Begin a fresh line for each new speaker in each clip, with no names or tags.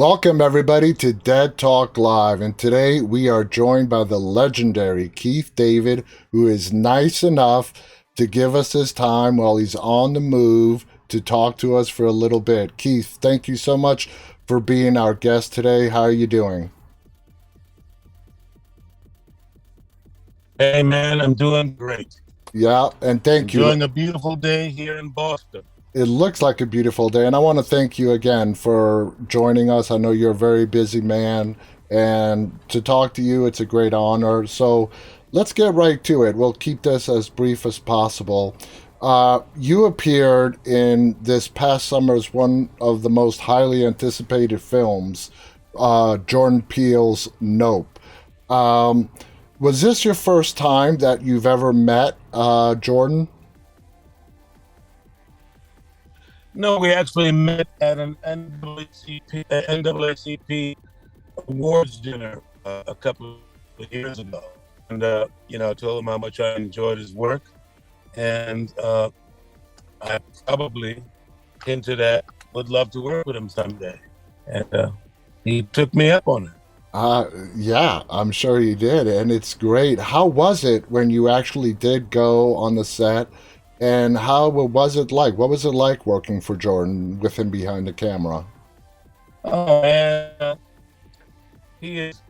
Welcome, everybody, to Dead Talk Live. And today we are joined by the legendary Keith David, who is nice enough to give us his time while he's on the move to talk to us for a little bit. Keith, thank you so much for being our guest today. How are you doing?
Hey man, I'm doing great.
Yeah, and thank you.
Enjoying a beautiful day here in Boston.
It looks like a beautiful day, and I want to thank you again for joining us. I know you're a very busy man, and to talk to you, it's a great honor. So let's get right to it. We'll keep this as brief as possible. You appeared in this past summer's one of the most highly anticipated films, Jordan Peele's Nope. Um, was this your first time that you've ever met Jordan?
No, we actually met at an NAACP awards dinner a couple of years ago. And, I told him how much I enjoyed his work. And I probably hinted at would love to work with him someday. And he took me up on it.
Yeah, I'm sure you did, and it's great. How was it when you actually did go on the set, and how was it like? What was it like working for Jordan with him behind the camera?
Oh, man. He is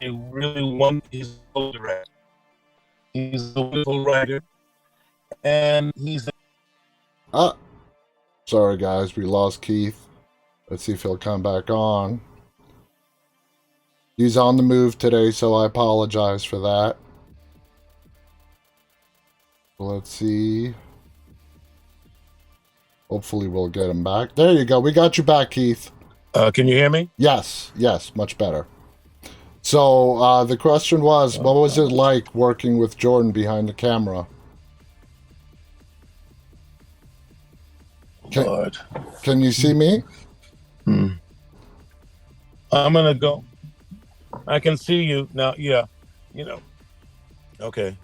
a really wonderful director. He's a wonderful writer, and he's
Uh, Sorry guys, we lost Keith. Let's see if he'll come back on. He's on the move today, so I apologize for that. Let's see. Hopefully we'll get him back. There you go. We got you back, Keith.
Can you hear me?
Yes, much better. So the question was, what was it like working with Jordan behind the camera? Can,
Lord.
can you see me?
I'm gonna go. I can see you now. Yeah, you know. Okay.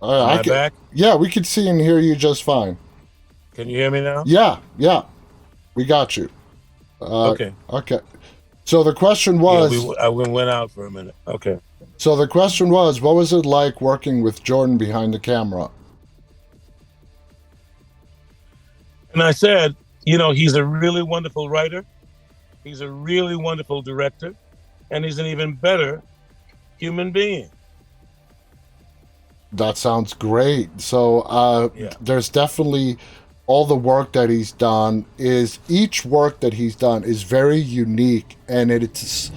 Am I back?
Yeah, we could see and hear you just fine.
Can you hear me now?
Yeah, we got you.
Okay.
Okay. So the question
Yeah,
was,
I went out for a minute. Okay.
what was it like working with Jordan behind the camera?
And I said, he's a really wonderful writer. He's a really wonderful director, and he's an even better human being.
That sounds great. So
Yeah.
there's definitely all the work that he's done is each work that he's done is very unique, and it's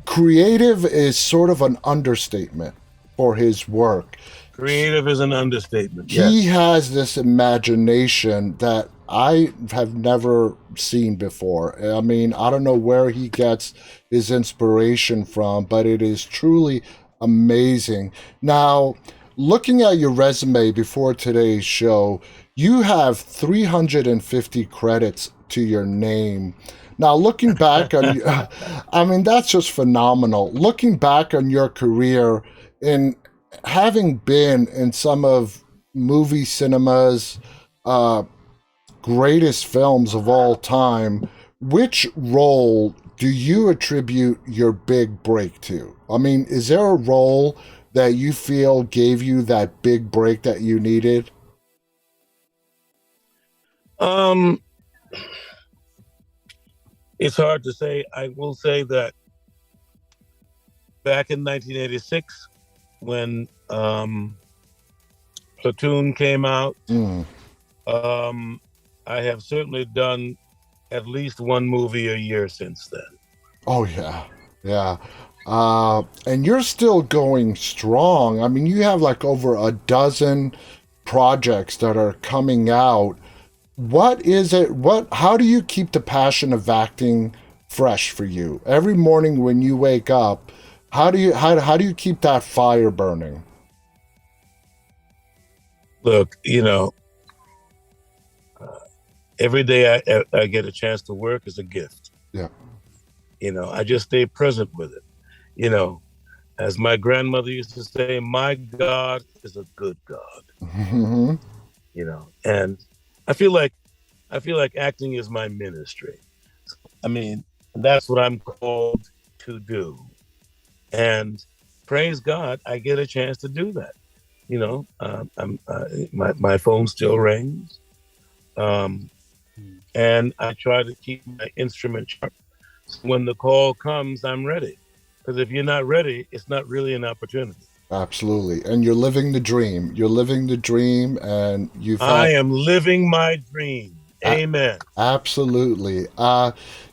creative is sort of an understatement for his work.
Creative is an understatement.
He
Yes.
has this imagination that I have never seen before. I mean, I don't know where he gets his inspiration from, but it is truly amazing. Now, looking at your resume before today's show, you have 350 credits to your name. Now, looking back on, I mean, that's just phenomenal. Looking back on your career in having been in some of movie cinema's uh, greatest films of all time, which role do you attribute your big break to? I mean, is there a role that you feel gave you that big break that you needed?
Um, it's hard to say. I will say that back in 1986, when Platoon came out,
Mm.
um, I have certainly done at least one movie a year since then.
Oh yeah. And you're still going strong. I mean, you have like over a dozen projects that are coming out. What is it? How do you keep the passion of acting fresh for you? Every morning when you wake up, how do you keep that fire burning?
Look, every day I get a chance to work is a gift.
Yeah.
I just stay present with it. You know, as my grandmother used to say, my God is a good God.
Hmm.
And I feel like acting is my ministry. I mean, And that's what I'm called to do. And praise God, I get a chance to do that. My phone still rings, um, and I try to keep my instrument sharp. So when the call comes, I'm ready. Because if you're not ready, it's not really an opportunity.
Absolutely. And you're living the dream. You're living the dream, and you've
I
had
am living my dream.
a-
Amen.
absolutely.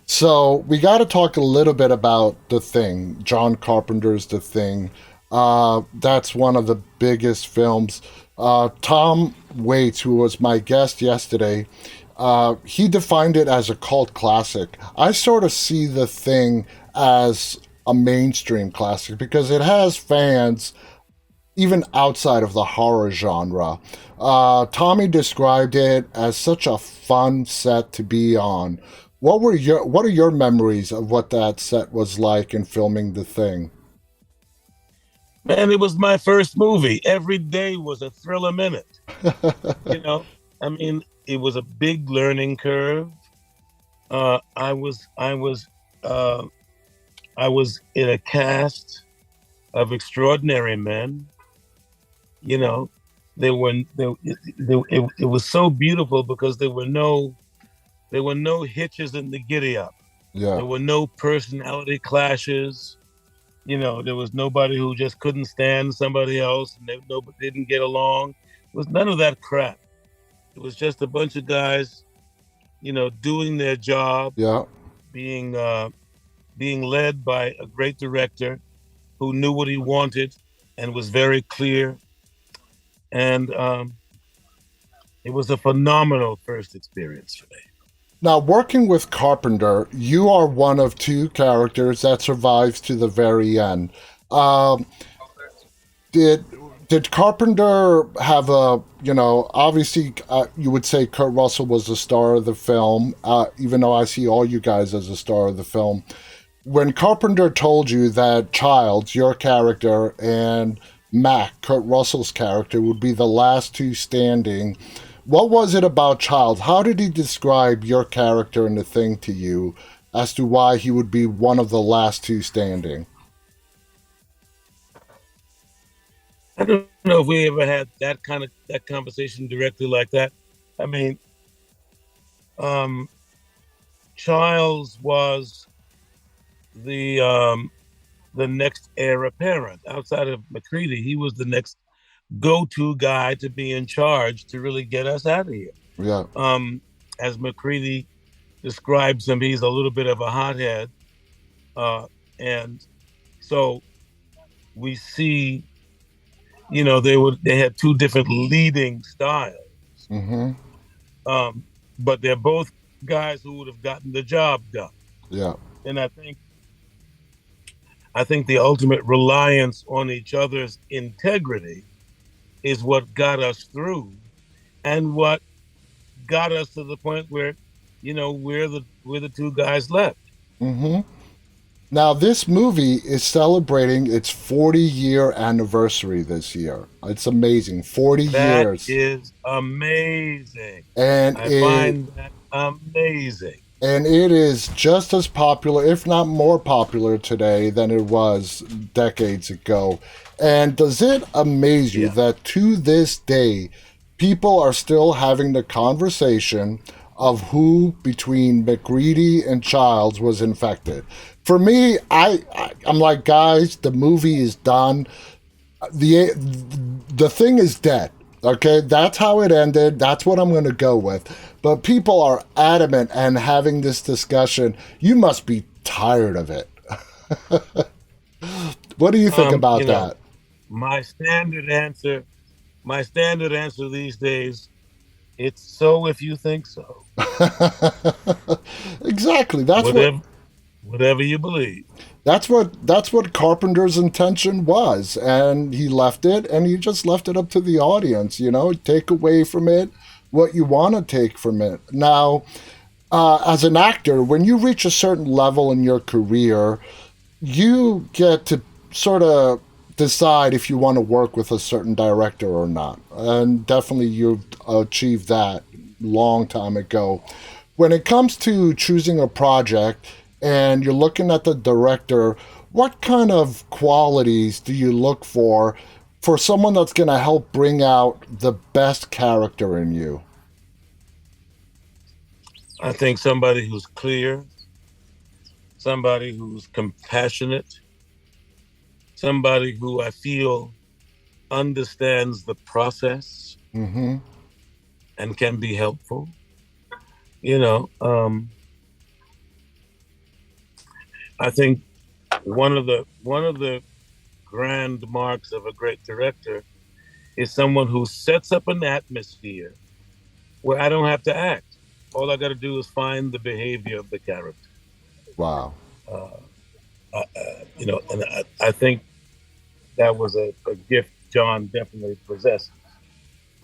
So we got to talk a little bit about The Thing, John Carpenter's The Thing. That's one of the biggest films. Tom Waits, who was my guest yesterday, he defined it as a cult classic. I sort of see The Thing as a mainstream classic because it has fans even outside of the horror genre. Tommy described it as such a fun set to be on. What are your memories of what that set was like in filming The Thing?
Man, it was my first movie. Every day was a thriller minute. You know, I mean, it was a big learning curve. Uh, I was, I was, uh, I was in a cast of extraordinary men. You know, they were, it was so beautiful because there were no hitches in the giddy up.
Yeah,
There were no personality clashes. There was nobody who just couldn't stand somebody else and nobody didn't get along. It was none of that crap. It was just a bunch of guys, doing their job,
yeah.
being being led by a great director who knew what he wanted and was very clear. And it was a phenomenal first experience for me.
Now, working with Carpenter, you are one of two characters that survives to the very end. Um, did did Carpenter have a, obviously, you would say Kurt Russell was the star of the film, even though I see all you guys as a star of the film. When Carpenter told you that Childs, your character, and Mac, Kurt Russell's character, would be the last two standing, what was it about Childs? How did he describe your character in The Thing to you as to why he would be one of the last two standing?
I don't know if we ever had that conversation directly like that. I mean, um, Childs was the um, the next heir apparent outside of McCready. He was the next go-to guy to be in charge to really get us out of here.
Yeah.
As McCready describes him, he's a little bit of a hothead, and so we see, they had two different leading styles,
Mm-hmm.
but they're both guys who would have gotten the job done.
Yeah.
And I think the ultimate reliance on each other's integrity is what got us through and what got us to the point where, we're the two guys left.
Mm-hmm. Now, this movie is celebrating its 40-year anniversary this year. It's amazing. 40
That
years.
is amazing.
And
I
it
find that amazing.
and it is just as popular, if not more popular today than it was decades ago. And does it amaze you
Yeah.
that to this day, people are still having the conversation of who between McReady and Childs was infected? For me, I'm like, guys, the movie is done. The thing is dead. Okay, that's how it ended. That's what I'm going to go with. But people are adamant and having this discussion. You must be tired of it. What do you think about that?
My standard answer, my standard answer these days, it's so if you think so.
Exactly. That's what
Whatever you believe.
that's what Carpenter's intention was, and he left it, and he just left it up to the audience. Take away from it what you want to take from it. Now, as an actor, when you reach a certain level in your career, you get to sort of decide if you want to work with a certain director or not. And definitely you've achieved that long time ago. When it comes to choosing a project, and you're looking at the director, what kind of qualities do you look for someone that's going to help bring out the best character in you?
I think somebody who's clear, somebody who's compassionate, somebody who I feel understands the process
Mm-hmm.
and can be helpful. You know, I think one of the grand marks of a great director is someone who sets up an atmosphere where I don't have to act. All I got to do is find the behavior of the character.
Wow.
Uh, and I think that was a gift John definitely possessed.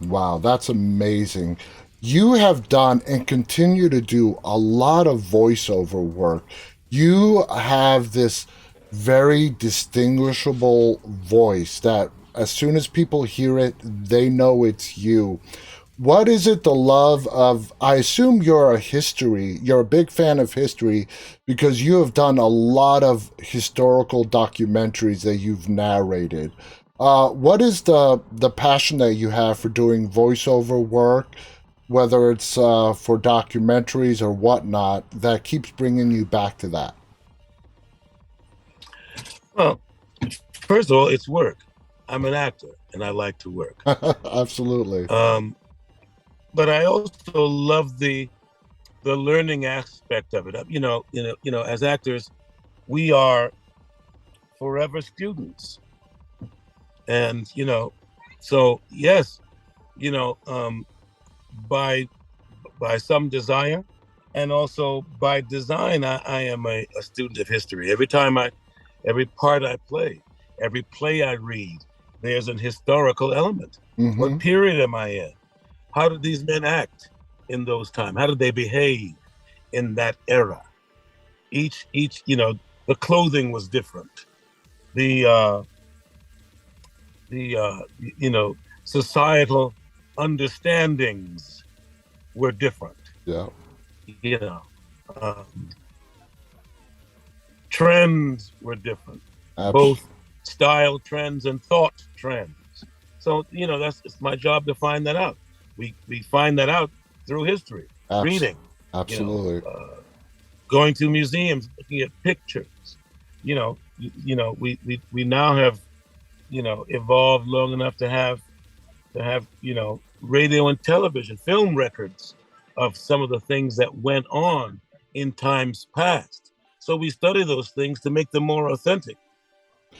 Wow, that's amazing. You have done and continue to do a lot of voiceover work. You have this very distinguishable voice that as soon as people hear it, they know it's you. What is it the love of? I assume you're a big fan of history because you have done a lot of historical documentaries that you've narrated. What is the passion that you have for doing voiceover work, whether it's for documentaries or whatnot, that keeps bringing you back to that?
Well, first of all, it's work. I'm an actor and I like to work.
Absolutely.
Um, but I also love the learning aspect of it. As actors, we are forever students, and so yes, you know, um, by by some desire, and also by design, I am a student of history. Every part I play, every play I read, there's an historical element. What
Mm-hmm.
period am I in? How did these men act in those times? How did they behave in that era? Each the clothing was different. The the societal understandings were different.
Yeah.
You know, um, trends were different,
Abs-
both style trends and thought trends. So that's it's my job to find that out. We find that out through history,
abs-
reading, you know,
absolutely.
going to museums, looking at pictures. We now have evolved long enough to have radio and television film records of some of the things that went on in times past. So we study those things to make them more authentic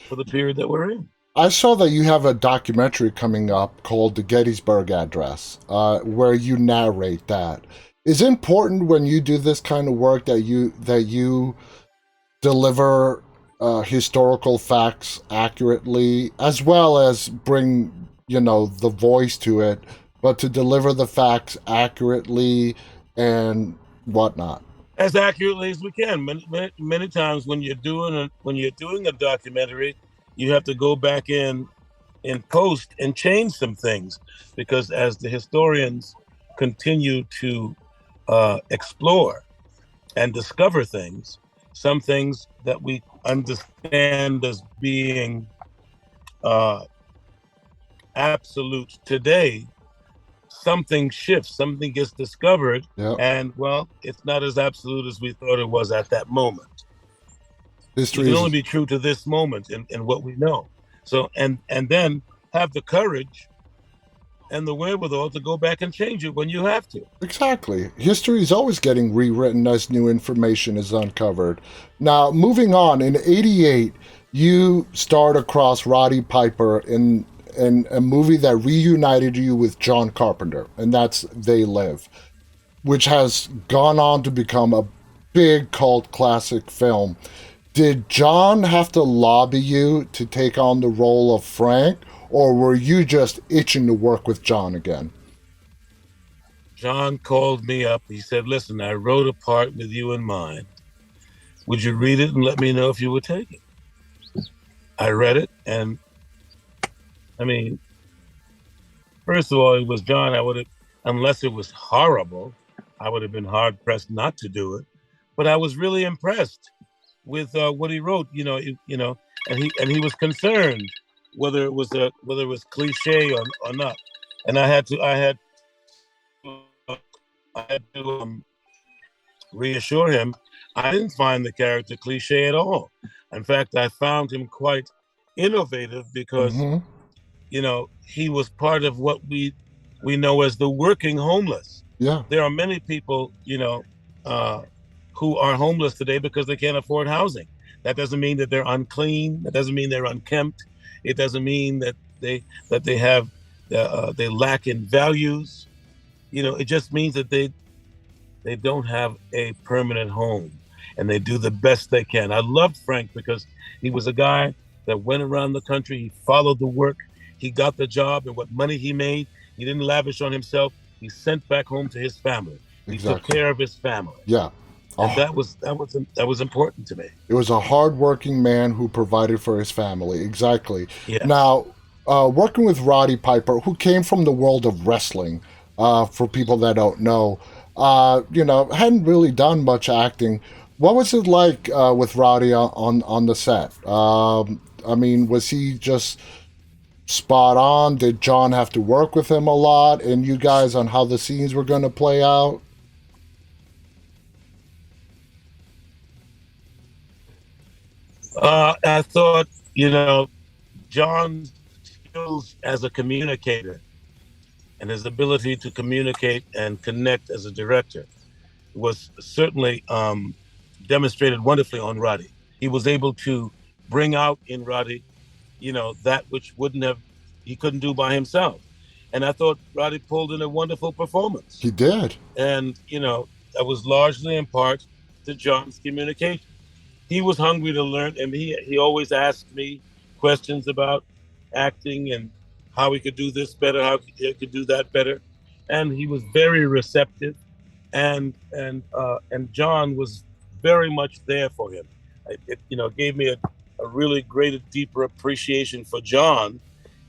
for the period that we're in.
I saw that you have a documentary coming up called The Gettysburg Address, where you narrate that. Is it important when you do this kind of work that you deliver historical facts accurately, as well as bring the voice to it, but to deliver the facts accurately and whatnot?
As accurately as we can. Many times when you're doing a documentary, you have to go back in post and change some things, because as the historians continue to explore and discover things, some things that we understand as being uh, absolute today, something shifts, something gets discovered,
Yeah,
and well, it's not as absolute as we thought it was at that moment. You
history
can only
is
be true to this moment and what we know. So and then have the courage and the wherewithal to go back and change it when you have to.
exactly. History is always getting rewritten as new information is uncovered. Now, moving on, in '88, you starred across Roddy Piper in a movie that reunited you with John Carpenter, and that's They Live, which has gone on to become a big cult classic film. Did John have to lobby you to take on the role of Frank, or were you just itching to work with John again?
John called me up. He said, "Listen, I wrote a part with you in mind. Would you read it and let me know if you would take it?" I read it, and I mean, first of all, it was John. I would have, unless it was horrible, I would have been hard pressed not to do it. but I was really impressed with what he wrote. And he was concerned whether it was cliche or not. And I had to reassure him. I didn't find the character cliche at all. In fact, I found him quite innovative because
Hmm.
he was part of what we know as the working homeless.
Yeah,
There are many people, uh, who are homeless today because they can't afford housing. That doesn't mean that they're unclean. That doesn't mean they're unkempt. It doesn't mean that they lack in values. It just means that they don't have a permanent home, and they do the best they can. I loved Frank because he was a guy that went around the country. He followed the work. He got the job, and what money he made, he didn't lavish on himself. He sent back home to his family. He took
exactly.
care of his family,
Yeah.
and
Oh,
that was important to me.
it was a hardworking man who provided for his family. Exactly.
Yes.
Now, working with Roddy Piper, who came from the world of wrestling, for people that don't know, hadn't really done much acting. What was it like with Roddy on the set? I mean, was he just spot on? Did John have to work with him a lot, and you guys on how the scenes were going to play out?
I thought, John's skills as a communicator and his ability to communicate and connect as a director was certainly demonstrated wonderfully on Roddy. He was able to bring out in Roddy, that which wouldn't have he couldn't do by himself. And I thought Roddy pulled in a wonderful performance.
He did.
And that was largely in part to John's communication. He was hungry to learn, and he always asked me questions about acting and how he could do this better, how he could do that better, and he was very receptive, and John was very much there for him. It gave me a really great, a deeper appreciation for John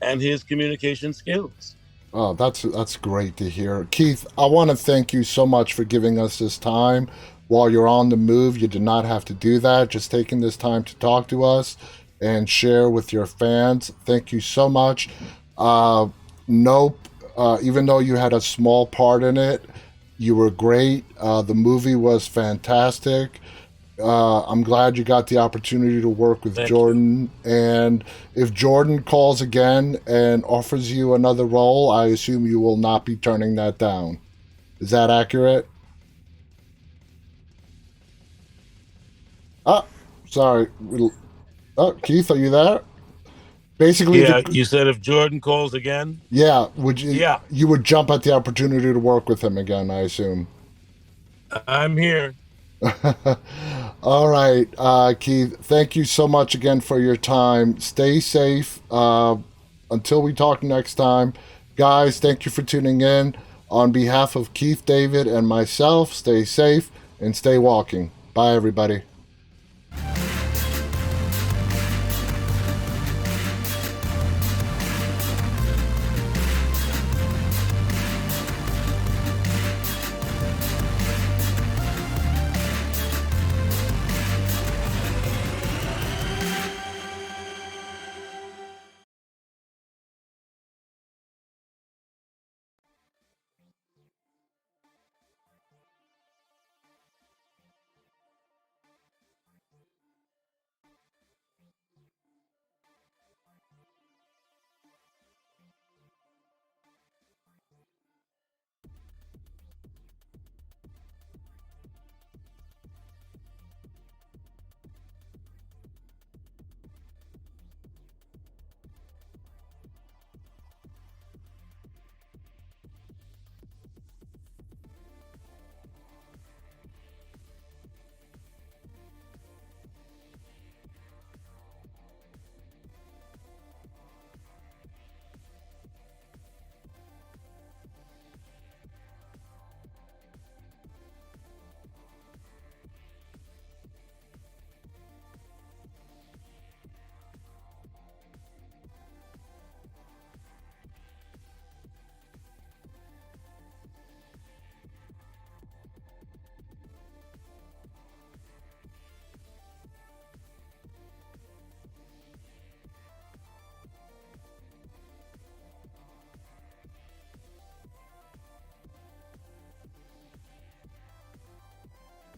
and his communication skills.
Oh, that's great to hear. Keith, I want to thank you so much for giving us this time while you're on the move. You did not have to do that. Just taking this time to talk to us and share with your fans. Thank you so much. Uh, nope. Even though you had a small part in it, you were great. The movie was fantastic. I'm glad you got the opportunity to work with
Thank you.
Jordan. And if Jordan calls again and offers you another role, I assume you will not be turning that down. Is that accurate? Oh, sorry. Oh, Keith, are you there? Basically,
Yeah,
the
you said if Jordan calls again.
yeah, would
Yeah,
you would jump at the opportunity to work with him again? I assume.
I'm here.
All right, Keith. Thank you so much again for your time. Stay safe. Until we talk next time, guys. Thank you for tuning in. On behalf of Keith, David, and myself, stay safe and stay walking. Bye, everybody.